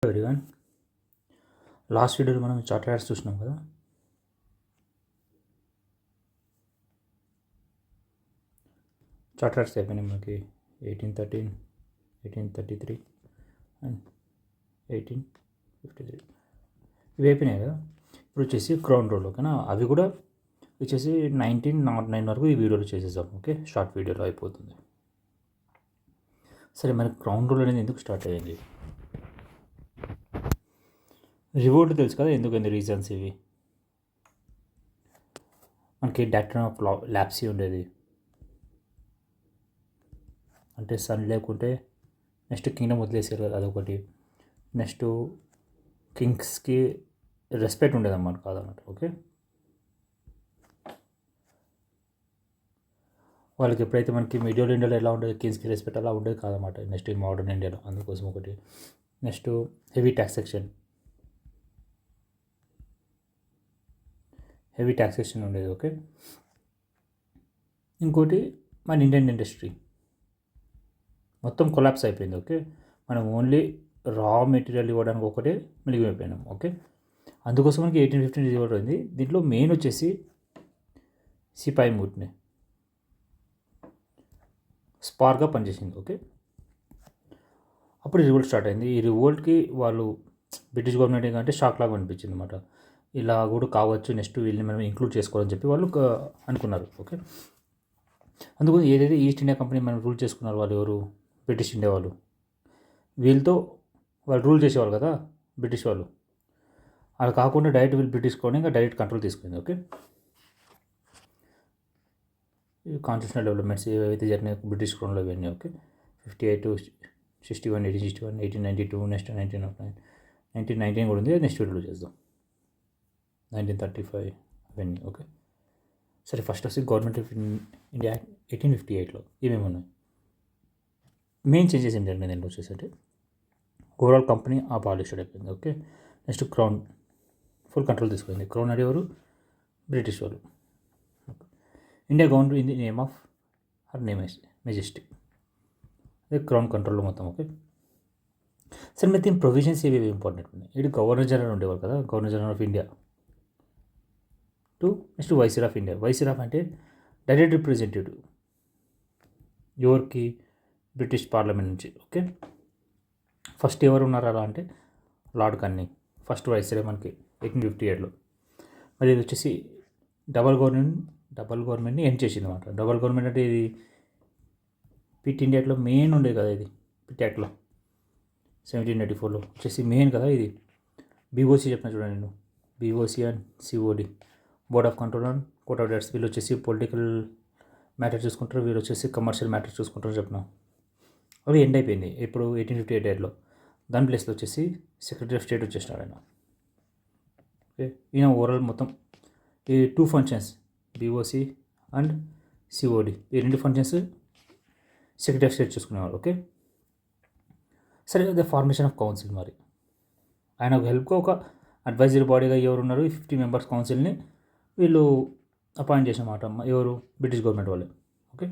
Everyone, last వీడియోలో మనం charter ads చూసినాం కదా. చార్టర్ యాడ్స్ అయిపోయినాయి మనకి 1813, 1833 అండ్ 1853 ఇవి అయిపోయినాయి కదా. ఇప్పుడు వచ్చేసి క్రౌన్ రోల్, ఓకేనా. అవి కూడా వచ్చేసి 1909 వరకు ఈ వీడియోలో చేసేసాం. ఓకే, షార్ట్ వీడియోలో అయిపోతుంది. సరే, మనకి క్రౌన్ రోల్ అనేది ఎందుకు స్టార్ట్ అయ్యింది? రివోల్ట్ తెలుసు కదా, ఎందుకంది రీజన్స్ ఇవి. మనకి డాక్టర్ ఆఫ్ ల్యాప్సీ ఉండేది, అంటే సన్ లేకుంటే నెక్స్ట్ కింగ్డమ్ వదిలేసారు కదా, అదొకటి. నెక్స్ట్ కింగ్స్కి రెస్పెక్ట్ ఉండేది అన్నమాట, కాదన్నమాట. ఓకే, వాళ్ళకి ఎప్పుడైతే మనకి మిడిల్ ఇండియాలో ఎలా ఉండేది, కింగ్స్కి రెస్పెక్ట్ అలా ఉండేది కాదన్నమాట. నెక్స్ట్ మోడర్న్ ఇండియాలో అందుకోసం ఒకటి. నెక్స్ట్ హెవీ ట్యాక్సేషన్ ఉండేది. ఓకే, ఇంకోటి మన ఇండియన్ ఇండస్ట్రీ మొత్తం కొలాప్స్ అయిపోయింది. ఓకే, మనం ఓన్లీ రా మెటీరియల్ ఇవ్వడానికి ఒకటే మిగిలిపోయినాం. ఓకే, అందుకోసం మనకి 1815 రివోల్ట్ అయింది. దీంట్లో మెయిన్ వచ్చేసి సిపాయి మూట్ని స్పార్గా పనిచేసింది. ఓకే, అప్పుడు రివోల్ట్ స్టార్ట్ అయింది. ఈ రివోల్ట్కి వాళ్ళు బ్రిటిష్ గవర్నమెంట్ ఏంటంటే షాక్ లాగా అనిపించింది అనమాట. ఇలా కూడా కావచ్చు, నెక్స్ట్ వీళ్ళని మనం ఇంక్లూడ్ చేసుకోవాలని చెప్పి వాళ్ళు అనుకున్నారు. ఓకే, అందుకని ఏదైతే ఈస్ట్ ఇండియా కంపెనీ మనం రూల్ చేసుకున్నారు, వాళ్ళు ఎవరు, బ్రిటిష్ ఇండియా వాళ్ళు. వీళ్ళతో వాళ్ళు రూల్ చేసేవాళ్ళు కదా బ్రిటిష్ వాళ్ళు. అలా కాకుండా డైరెక్ట్ వీళ్ళు బ్రిటిష్ కొని ఇంకా డైరెక్ట్ కంట్రోల్ తీసుకుంది. ఓకే, కాన్స్టిట్యూషనల్ డెవలప్మెంట్స్ ఏవైతే జరిగినాయి బ్రిటిష్ క్రౌన్లో ఇవన్నీ. ఓకే, 58 to 61, 1861, 1892, నెక్స్ట్ 1919 కూడా ఉంది, నెక్స్ట్ వీడియోలో చేద్దాం. 1935 అవన్నీ. ఓకే, సరే, ఫస్ట్ వచ్చి గవర్నమెంట్ ఆఫ్ ఇండియా 1858లో ఏమేమి ఉన్నాయి, మెయిన్ చేంజెస్ ఏం జరిగినాయి దాంట్లో వచ్చేసి అంటే ఓవరాల్ కంపెనీ అబాలిష్డ్ అయిపోయింది. Okay, next crown full control తీసుకుంది. క్రౌన్ అంటే ఎవరు, బ్రిటిష్ వాళ్ళు. India government in the name of her name majesty, అదే క్రౌన్ కంట్రోల్లో మొత్తం. ఓకే, సరే, మరి దీని ప్రొవిజన్స్ ఏవి ఇంపార్టెంట్ ఉన్నాయి. ఇది గవర్నర్ జనరల్ ఉండేవారు కదా, governor general of India to next viceroy of India. Viceroy అంటే డైరెక్ట్ రిప్రజెంటేటివ్ ఎవరికి, బ్రిటిష్ పార్లమెంట్ నుంచి. ఓకే, ఫస్ట్ ఎవరు ఉన్నారు అలా అంటే లార్డ్ కన్నీ, ఫస్ట్ వైసిరాయ్ మనకి 1858లో. మరి ఇది వచ్చేసి డబల్ గవర్నమెంట్ని ఎండ్ చేసింది అనమాట. డబల్ గవర్నమెంట్ అంటే ఇది పిట్ ఇండియాలో మెయిన్ ఉండేది కదా, ఇది పిట్ యాక్ట్లో 1784లో వచ్చేసి మెయిన్ కదా ఇది. బీఓసీ చెప్పిన చూడండి నేను, BOC and COD, board of control and court of directors. వీళ్ళు వచ్చేసి పొలిటికల్ మ్యాటర్ చూసుకుంటారు, వీళ్ళు వచ్చేసి కమర్షియల్ మ్యాటర్ చూసుకుంటారు చెప్పిన. అవి ఎండ్ అయిపోయింది ఇప్పుడు 1858లో. దాని ప్లేస్లో వచ్చేసి సెక్రటరీ ఆఫ్ స్టేట్ వచ్చేసినాడు ఆయన. ఓకే, ఈయన ఓవరాల్ మొత్తం ఈ 2 ఫంక్షన్స్ బీఓసీ అండ్ సిఓడి, ఈ 2 ఫంక్షన్స్ సెక్రటరీ ఆఫ్ స్టేట్ చూసుకునేవారు. ఓకే, సరే, ద ఫార్మేషన్ ఆఫ్ కౌన్సిల్. మరి ఆయన హెల్ప్గా ఒక అడ్వైజరీ బాడీగా ఎవరు ఉన్నారు, 50 మెంబర్స్ కౌన్సిల్ని వీళ్ళు అపాయింట్ చేసినమాట, ఎవరు, బ్రిటిష్ గవర్నమెంట్ వాళ్ళే. Okay,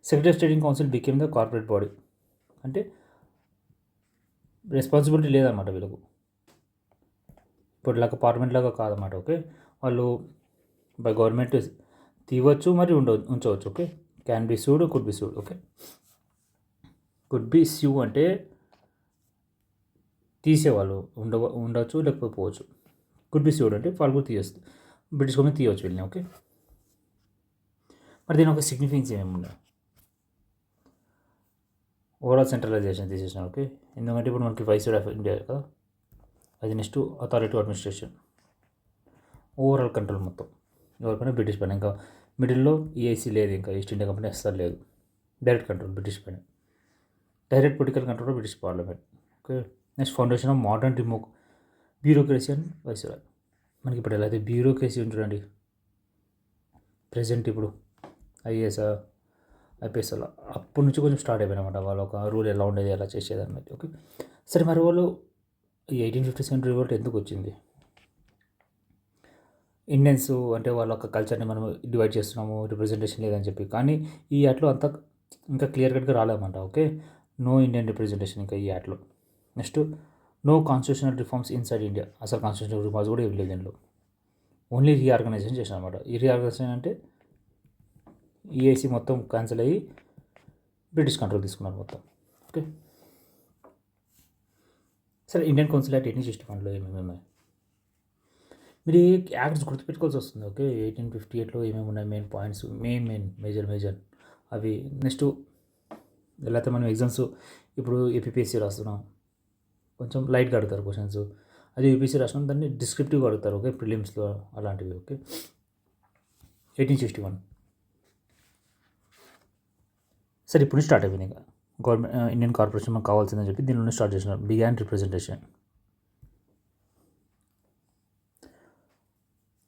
secretary of state council became the corporate body, అంటే రెస్పాన్సిబిలిటీ లేదన్నమాట వీళ్ళకు, ఇప్పటిలాగా పార్లమెంట్ లాగా కాదన్నమాట. ఓకే, వాళ్ళు బై గవర్నమెంట్ తీయవచ్చు మరి ఉంచవచ్చు. Okay, can be sued, could be sued. Okay, could be sue అంటే తీసేవాళ్ళు ఉండవచ్చు లేకపోతే పోవచ్చు. కుడ్ బి సూడ్ అంటే వాళ్ళు కూడా తీయచ్చు, బ్రిటిష్ గవర్నమెంట్ తీయవచ్చు వీళ్ళని. ఓకే, మరి దీని ఒక సిగ్నిఫికెన్స్ ఏమేమి ఉన్నాయి. ఓవరాల్ సెంట్రలైజేషన్ తీసేసిన. ఓకే, ఎందుకంటే ఇప్పుడు మనకి వైస్రాయ్ ఆఫ్ ఇండియా కదా, అది next authority administration, overall control మొత్తం ఎవరిపైన, బ్రిటిష్ పైన. ఇంకా మిడిల్లో ఈఐసీ లేదు, ఇంకా ఈస్ట్ ఇండియా కంపెనీ అస్సలు లేదు. డైరెక్ట్ కంట్రోల్ బ్రిటిష్ పైన, direct political control British parliament. Okay, next foundation of modern bureaucracy and viceroy. మనకి ఇప్పుడు ఎలా అయితే బ్యూరోక్రసీ చూడండి, ప్రజెంట్ ఇప్పుడు ఐఏఎస్ ఐపీఎస్ అలా అప్పటి నుంచి కొంచెం స్టార్ట్ అయిపోయినమాట. వాళ్ళ ఒక రూల్ ఎలా ఉండేది, ఎలా చేసేది అన్నది. ఓకే, సరే, మరి వాళ్ళు ఈ 1857 రివోల్ట్ ఎందుకు వచ్చింది? ఇండియన్స్ అంటే వాళ్ళ ఒక కల్చర్ని మనం డివైడ్ చేస్తున్నాము, రిప్రజెంటేషన్ లేదని చెప్పి. కానీ ఈ అట్లో అంతా ఇంకా క్లియర్ కట్గా రాలేమంట. ఓకే, నో ఇండియన్ రిప్రజెంటేషన్ ఇంకా ఈ యాక్ట్లో. Next no constitutional reforms inside India, అసలు కాన్స్టిట్యూషనల్ రిఫార్మ్స్ కూడా ఏం లేదు దీనిలో. ఓన్లీ రీఆర్గనైజేషన్ చేసిన అనమాట. ఈ రీఆర్గనైజేషన్ అంటే ఈఐసి మొత్తం క్యాన్సిల్ అయ్యి బ్రిటిష్ కంట్రోల్ తీసుకున్నారు మొత్తం. ఓకే, సరే ఇండియన్ కౌన్సిల్ యాక్ట్ 1861లో ఏమేమి ఉన్నాయి మీరు ఈ యాక్ట్స్ గుర్తుపెట్టుకోవాల్సి వస్తుంది. ఓకే, 1858లో ఏమేమి ఉన్నాయి మెయిన్ పాయింట్స్, మేజర్ అవి. నెక్స్ట్ ఎలా అయితే మనం ఎగ్జామ్స్ ఇప్పుడు ఏపీపీఎస్సీ రాస్తున్నాం, కొంచెం లైట్గా అడుగుతారు క్వశ్చన్స్. అది యూపీఎస్సీ రాసినాం దాన్ని డిస్క్రిప్టివ్గా అడుగుతారు. ఓకే, ప్రిలిమ్స్లో అలాంటివి. ఓకే, 1861 సరే ఇప్పుడు స్టార్ట్ అయిపోయింది. ఇంకా గవర్నమెంట్ ఇండియన్ కార్పొరేషన్ మనకు కావాల్సిందని చెప్పి దీనిలోనే స్టార్ట్ చేసినారు. Began representation.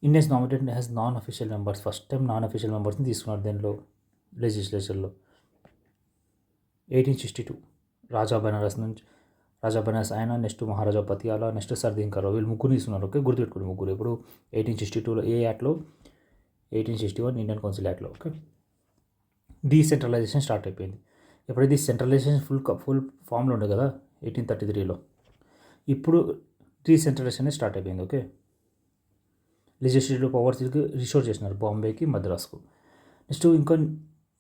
Indians nominated has non official members. First time non official మెంబర్స్ని తీసుకున్నారు దీనిలో లెజిస్లేచర్లో. 1862 రాజా బెనారస్ ఆయన, నెక్స్ట్ మహారాజా పతియాలా, నెక్స్ట్ సర్దింకరావు, వీళ్ళు ముగ్గురు తీసుకున్నారు. ఓకే, గుర్తుపెట్టుకోండి ముగ్గురు. ఇప్పుడు 1862లో ఏ యాక్ట్లో, 1861 ఇండియన్ కౌన్సిల్ యాక్ట్లో. ఓకే, డీసెంట్రలైజేషన్ స్టార్ట్ అయిపోయింది. ఎప్పుడైతే సెంట్రలైజేషన్ ఫుల్ ఫామ్లో ఉండే కదా 1833లో, ఇప్పుడు డీసెంట్రలైజేషన్ స్టార్ట్ అయిపోయింది. ఓకే, లెజిస్లేటివ్ పవర్స్ రిస్టోర్ చేసినారు బాంబేకి, మద్రాస్కు. నెక్స్ట్ ఇంకా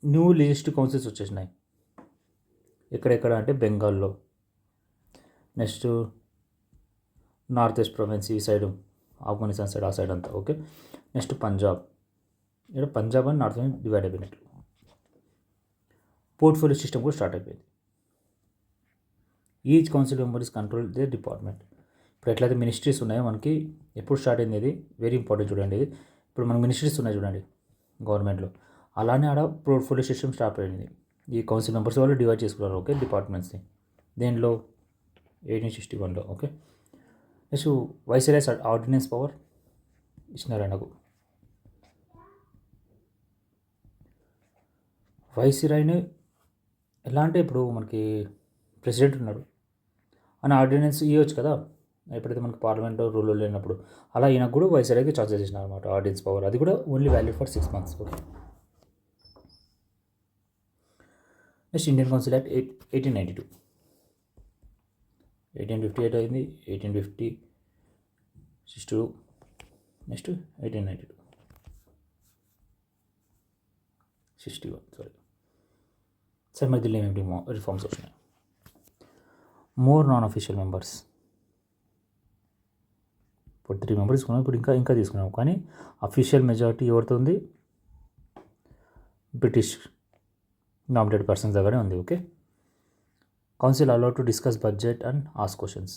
న్యూ లెజిస్లేటివ్ కౌన్సిల్స్ వచ్చేసినాయి. ఎక్కడెక్కడ అంటే బెంగాల్లో, నెక్స్ట్ నార్త్ వెస్ట్ ప్రొవిన్స్ ఈ సైడ్, ఆఫ్ఘనిస్తాన్ సైడ్, ఆ సైడ్ అంతా. ఓకే, నెక్స్ట్ పంజాబ్, ఇక్కడ Punjab and north west divide అయిపోయినట్లు. పోర్ట్ఫోలియో సిస్టమ్ కూడా స్టార్ట్ అయిపోయింది. Each council member is control they department. ఇప్పుడు ఎట్లయితే మినిస్ట్రీస్ ఉన్నాయో మనకి, ఎప్పుడు స్టార్ట్ అయింది ఇది వెరీ ఇంపార్టెంట్ చూడండి. ఇది ఇప్పుడు మనకు మినిస్ట్రీస్ ఉన్నాయి చూడండి గవర్నమెంట్లో, అలానే ఆడ పోర్ట్ఫోలియో సిస్టమ్ స్టార్ట్ అయింది. ఈ కౌన్సిల్ మెంబర్స్ వాళ్ళు డివైడ్ చేసుకున్నారు. ఓకే, డిపార్ట్మెంట్స్ని దేనిలో 1861లో. Okay, next viceroy's ordinance power ఇచ్చినారు ఆయనకు. వైస్రాయ్ని ఎలా అంటే ఇప్పుడు మనకి ప్రెసిడెంట్ ఉన్నాడు, అని ఆర్డినెన్స్ ఇవ్వచ్చు కదా ఎప్పుడైతే మనకి పార్లమెంట్ రూల్లో లేనప్పుడు. అలా ఈయనకు కూడా వైస్రాయ్కి ఛార్జెస్ చేసినారు అనమాట ఆర్డినెన్స్ పవర్. అది కూడా only valid for 6 months. Okay, next Indian council act 1892. 1858 అయింది, 1850, 62, నెక్స్ట్ 1892, 61. సార్ మరి దీనిలో ఏమేమి రిఫార్మ్స్ వచ్చినాయి? More non official members. ఇప్పుడు 3 members తీసుకున్నాం, ఇప్పుడు ఇంకా తీసుకున్నాం. కానీ అఫీషియల్ మెజారిటీ ఎవరితో ఉంది? బ్రిటిష్ నామినేటెడ్ పర్సన్స్ దగ్గరే ఉంది. Okay, council allowed to discuss budget and ask questions.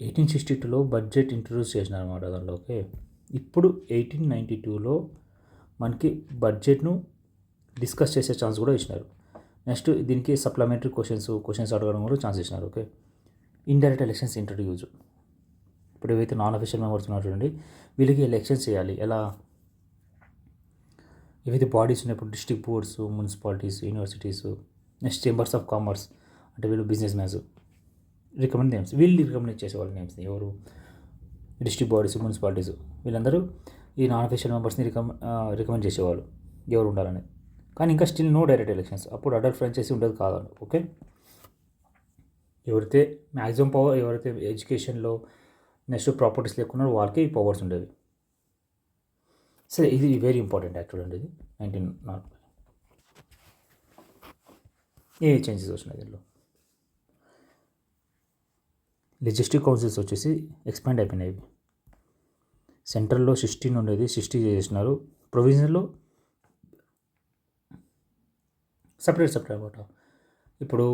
1862లో బడ్జెట్ ఇంట్రడ్యూస్ చేసినారు అనమాట దాంట్లో. ఓకే, ఇప్పుడు 1892లో మనకి బడ్జెట్ను డిస్కస్ చేసే ఛాన్స్ కూడా ఇచ్చినారు. నెక్స్ట్ దీనికి సప్లిమెంటరీ క్వశ్చన్స్ అడగడం కూడా ఛాన్స్ ఇచ్చినారు. Okay, indirect elections introduce. ఇప్పుడు ఏవైతే నాన్ అఫీషియల్ మెంబర్స్ ఉన్నారు చూడండి, వీళ్ళకి ఎలక్షన్స్ చేయాలి. ఎలా? ఏవైతే బాడీస్ ఉన్నాయి ఇప్పుడు district boards, municipalities, universities, next chambers of commerce, అంటే వీళ్ళు బిజినెస్ మ్యాన్స్ రికమెండ్ నేమ్స్, వీళ్ళు రికమెండ్ చేసేవాళ్ళ నేమ్స్ ఎవరు? డిస్ట్రిక్ట్ బాడీస్, మున్సిపాలిటీస్, వీళ్ళందరూ ఈ నాన్ అఫీషియల్ మెంబర్స్ని రికమెండ్ చేసేవాళ్ళు ఎవరు ఉండాలని. కానీ ఇంకా స్టిల్ నో డైరెక్ట్ ఎలక్షన్స్. అప్పుడు అడల్ట్ ఫ్రాంచైజీ ఉండదు కాదు. ఓకే, ఎవరైతే మ్యాక్సిమం పవర్, ఎవరైతే ఎడ్యుకేషన్లో నెక్స్ట్ ప్రాపర్టీస్ లేకున్నారో వాళ్ళకి ఈ పవర్స్ ఉండేవి. సరే, ఇది వెరీ ఇంపార్టెంట్ యాక్ట్ చూడండి. ఇది 1940. ఏ చేంజెస్ వచ్చినాయి దీనిలో? లెజిస్లేటివ్ కౌన్సిల్స్ వచ్చేసి ఎక్స్పాండ్ అయిపోయినాయి. సెంట్రల్లో 16 ఉండేది, 60 చేసినారు. ప్రొవిజన్లో సపరేట్ అనమాట. ఇప్పుడు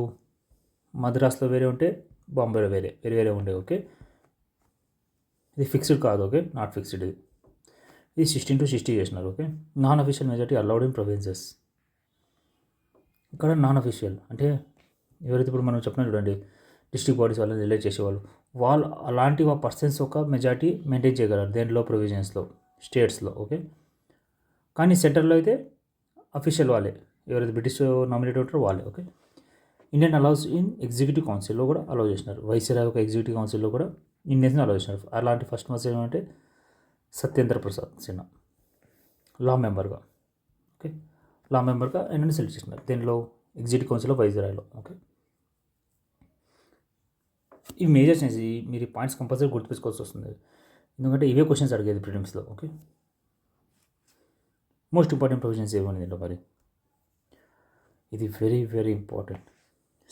మద్రాస్లో వేరే ఉంటే బాంబేలో వేరే ఉండే. ఓకే, ఇది ఫిక్స్డ్ కాదు. Okay, not fixed. ఇది 16 to 60 చేసినారు. Okay, non official majority allowed in provinces. ఇక్కడ నాన్ అఫీషియల్ అంటే ఎవరైతే ఇప్పుడు మనం చెప్పినా చూడండి డిస్ట్రిక్ట్ బాడీస్ వాళ్ళని రిలేట్ చేసేవాళ్ళు, వాళ్ళు అలాంటి పర్సన్స్ ఒక మెజారిటీ మెయింటైన్ చేయగలరు దేంట్లో, ప్రొవిజన్స్లో, స్టేట్స్లో. ఓకే, కానీ సెంటర్లో అయితే అఫీషియల్ వాళ్ళే, ఎవరైతే బ్రిటిష్ నామినేట్ ఉంటారో వాళ్ళే. Okay, Indian allows in executive కౌన్సిల్లో కూడా అలౌ చేసినారు. వైస్రాయ్ ఒక ఎగ్జిక్యూటివ్ కౌన్సిల్లో కూడా ఇండియన్స్ని అలౌ చేసినారు. అలాంటి ఫస్ట్ పర్సన్ ఏమంటే సత్యేంద్ర ప్రసాద్ సిన్హా, లా మెంబర్గా. ఓకే, లా మెంబర్గా ఆయనని సెలెక్ట్ చేసినారు. దీనిలో ఎగ్జిక్యూటివ్ కౌన్సిల్ ఆఫ్ వైస్రాయ్లో. ఓకే, ఈ మేజర్ చేంజెస్ మీరు ఈ పాయింట్స్ కంపల్సరీ గుర్తుపెట్టుకోవాల్సి వస్తుంది, ఎందుకంటే ఇవే క్వశ్చన్స్ అడిగేది ప్రిలిమ్స్లో. ఓకే, మోస్ట్ ఇంపార్టెంట్ ప్రొవిజన్స్ ఏమని దీంట్లో మరి, ఇది very very important.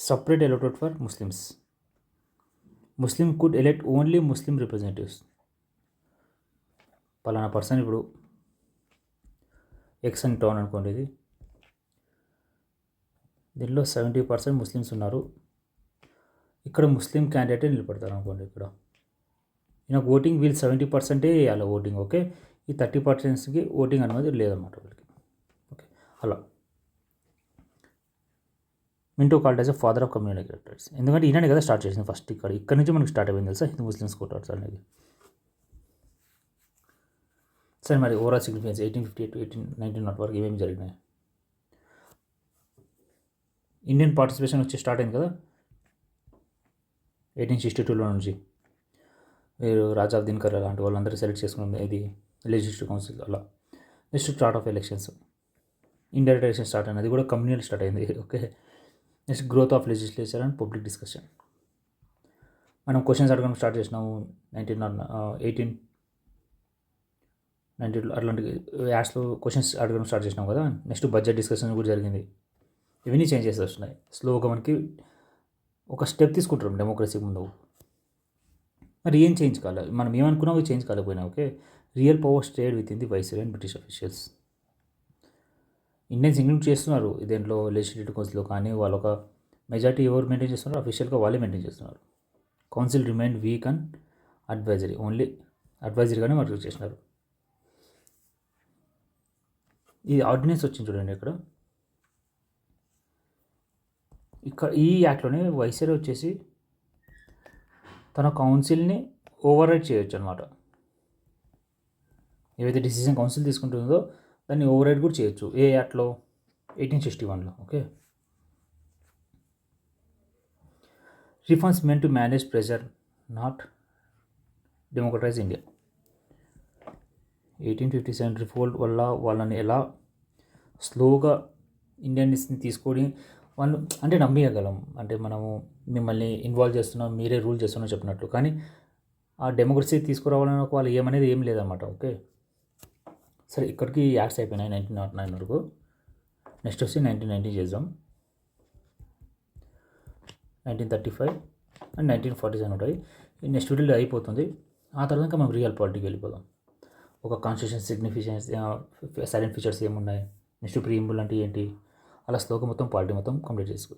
Separate electorate for Muslims. Muslim could elect only Muslim representatives. పలానా పర్సన్ ఇప్పుడు ఎక్స్ అని టౌన్ అనుకోండి, ఇది దీనిలో 70% ముస్లిమ్స్ ఉన్నారు, ఇక్కడ ముస్లిం క్యాండిడేటే నిలబడతారు అనుకోండి. ఇక్కడ ఈయన ఓటింగ్ వీళ్ళు 70% వేయాలి ఓటింగ్. ఓకే, ఈ 30%కి ఓటింగ్ అనేది లేదన్నమాట వీళ్ళకి. ఓకే, అలా Minto called as a father of communal electors, ఎందుకంటే ఈయననే కదా స్టార్ట్ చేసింది ఫస్ట్. ఇక్కడ నుంచి మనకు స్టార్ట్ అయిపోయింది తెలుసా హిందూ ముస్లిమ్స్ కోటార్స్ అనేది. సరే, మరి ఓవరాల్ సిగ్నిఫికెన్స్ 1858 to 1899 వరకు ఏమేమి జరిగినాయి. ఇండియన్ పార్టిసిపేషన్ వచ్చి స్టార్ట్ అయింది కదా 1862లో నుంచి. మీరు రాజా దినకర్ అలాంటి వాళ్ళందరూ సెలెక్ట్ చేసుకున్నాం ఇది లెజిస్లేటివ్ కౌన్సిల్. అలా next start of elections, indirect election start అయింది, అది కూడా కమ్యూనల్ స్టార్ట్ అయింది. Okay, next growth of legislature and public discussion. మనం క్వశ్చన్స్ అడగడం స్టార్ట్ చేసినాము 1890 అట్లాంటి యాడ్స్లో క్వశ్చన్స్ అడగడం స్టార్ట్ చేసినాం కదా. నెక్స్ట్ బడ్జెట్ డిస్కషన్ కూడా జరిగింది. ఇవన్నీ చేంజెస్ వస్తున్నాయి స్లోగా. మనకి ఒక స్టెప్ తీసుకుంటాం డెమోక్రసీ ముందు. మరి ఏం చేంజ్ కాలేదు, మనం ఏమనుకున్నాం చేంజ్ కాలేకపోయినా. Okay, real power stayed with in the viceroy and British officials. Indians include చేస్తున్నారు దీంట్లో లెజిస్లేటివ్ కౌన్సిల్లో, కానీ వాళ్ళు ఒక మెజారిటీ ఎవరు మెయింటైన్ చేస్తున్నారు, అఫీషియల్గా వాళ్ళే మెయింటైన్ చేస్తున్నారు. Council remained weak and advisory, only అడ్వైజరీగానే వర్క్ చేసినారు. ఈ ఆర్డినెన్స్ వచ్చింది చూడండి ఇక్కడ ఈ యాక్ట్లోనే వైస్రాయ్ వచ్చేసి తన కౌన్సిల్ని ఓవర్ రైడ్ చేయొచ్చు అనమాట. ఏవైతే డిసిజన్ కౌన్సిల్ తీసుకుంటుందో దాన్ని ఓవర్ రైడ్ కూడా చేయొచ్చు. ఏ యాక్ట్లో 1861లో. Okay, reforms meant to manage pressure not democratize India. 1857 revolt వల్ల వాళ్ళని ఎలా స్లోగా ఇండియన్స్ని తీసుకొని వాళ్ళు అంటే నమ్మేయగలం, అంటే మనము మిమ్మల్ని ఇన్వాల్వ్ చేస్తున్నాం, మీరే రూల్ చేస్తున్నాం చెప్పినట్లు. కానీ ఆ డెమోక్రసీ తీసుకురావాలని వాళ్ళు ఏమనేది ఏం లేదన్నమాట. ఓకే, సరే ఇక్కడికి యాడ్స్ అయిపోయినాయి 1909 వరకు. నెక్స్ట్ వచ్చి 1990 చేద్దాం. 1935 అండ్ 1947 ఉంటాయి. నెక్స్ట్ వీడియోలో అయిపోతుంది. ఆ తర్వాత ఇంకా మనం రియల్ పాలిటీకి వెళ్ళిపోదాం. ఒక కాన్స్టిట్యూషన్ సిగ్నిఫికెన్స్, సైలెంట్ ఫీచర్స్ ఏమున్నాయి, నెక్స్ట్ ప్రీంబుల్ అంటే ఏంటి, అలా స్లోగా మొత్తం పాలిటీ మొత్తం కంప్లీట్ చేసుకో.